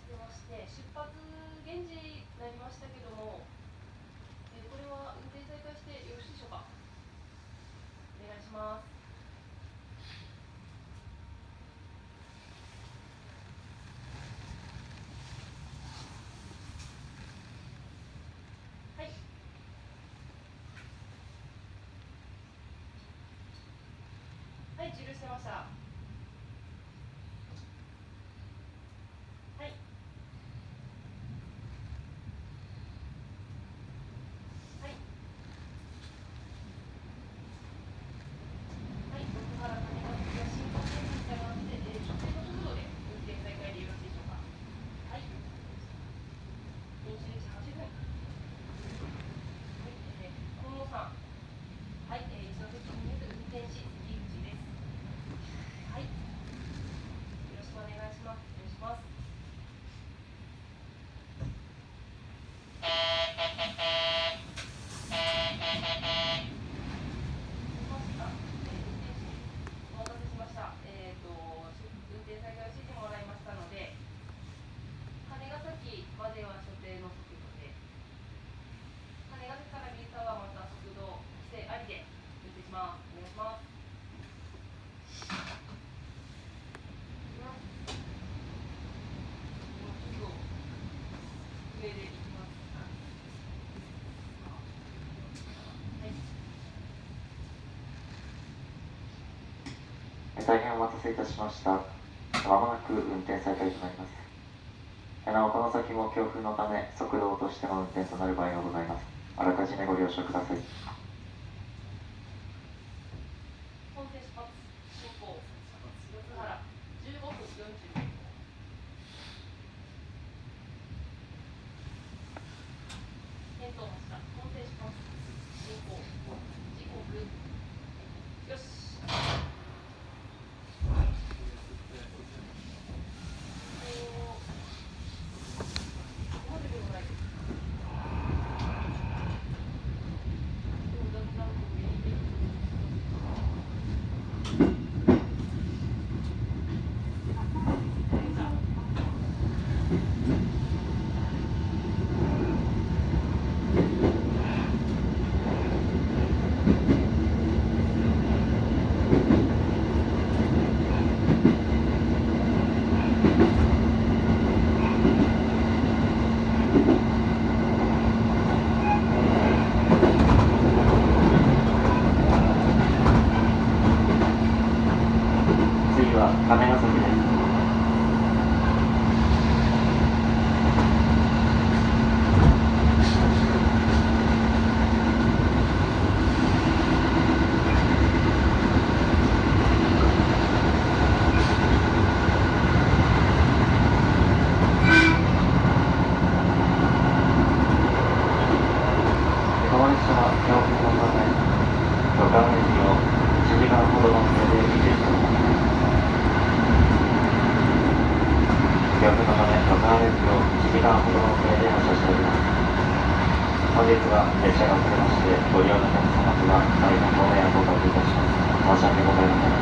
てまして、出発現時になりましたけども、これは運転再開してよろしいでしょうか。お願いします。はい。はい、受領してました。はい。はい。はい、僕から金が先は進行方向に従って、所定の速度で運転再開でよろしいでしょうか。はい。21時8分。はい、近藤さん。はい、一ノ関に運転士、関口です。はい。よろしくお願いします。お願いします。お待たせしました。運転再開を指示もらいましたので、金ヶ崎までは所定の速度で、金ヶ崎から三沢はまた速度規制ありで運転します。お願いします。上で行きます。大変お待たせいたしました。まもなく運転再開となります。なお、この先も強風のため速度を落としての運転となる場合がございます。あらかじめご了承ください。本線出発進行四ツ原15分40秒。検討発車本線出発進行時刻よし。次は金ヶ崎です。この列車は強風のため、路肩駅を1時間ほどの遅れで運転しております。強風のため、路肩駅を1時間ほどの遅れで発車しております。本日は列車が遅れまして、ご利用のお客様とは大変ご迷惑をおかけいたします。申し訳ございません。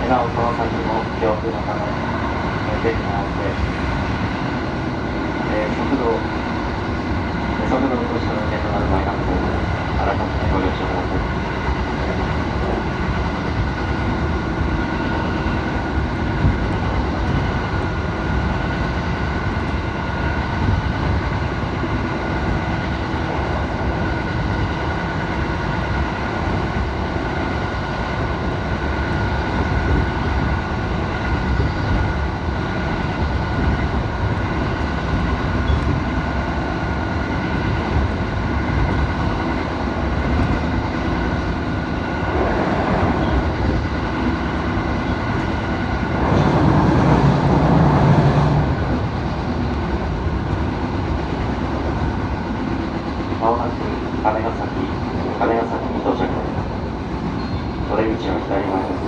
なお、この先も強風のため、電気の音で、速度を落とした運転となる場合がございます。あらかじめご了承ください。まもなく金ヶ崎に到着です。お出口は左前です。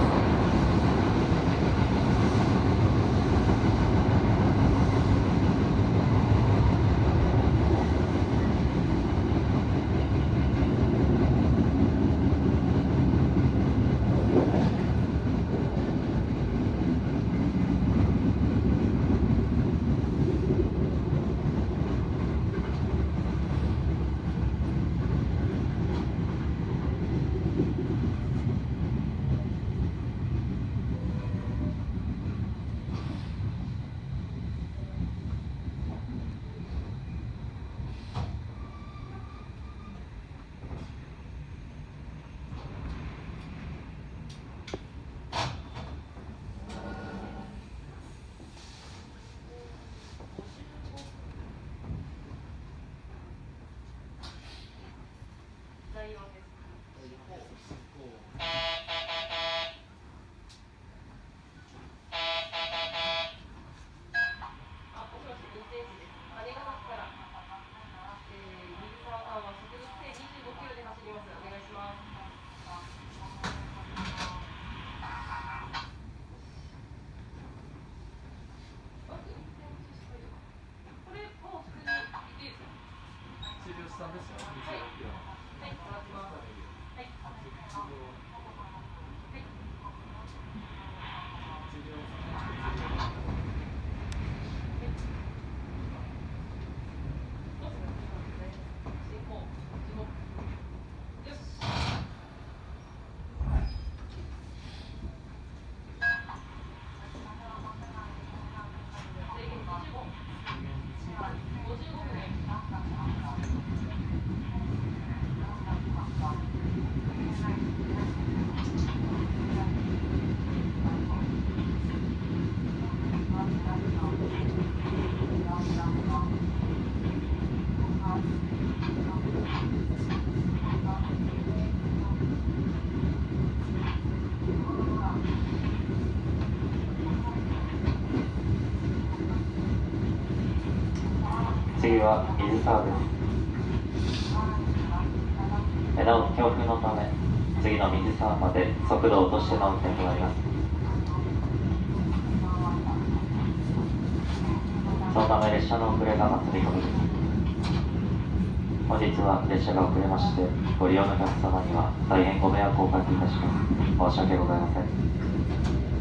次は水沢です。なお強風のため次の水沢まで速度を落としての運転となります。そのため列車の遅れが待つ見込みです。本日は列車が遅れましてご利用のお客様には大変ご迷惑をおかけいたします。申し訳ございません。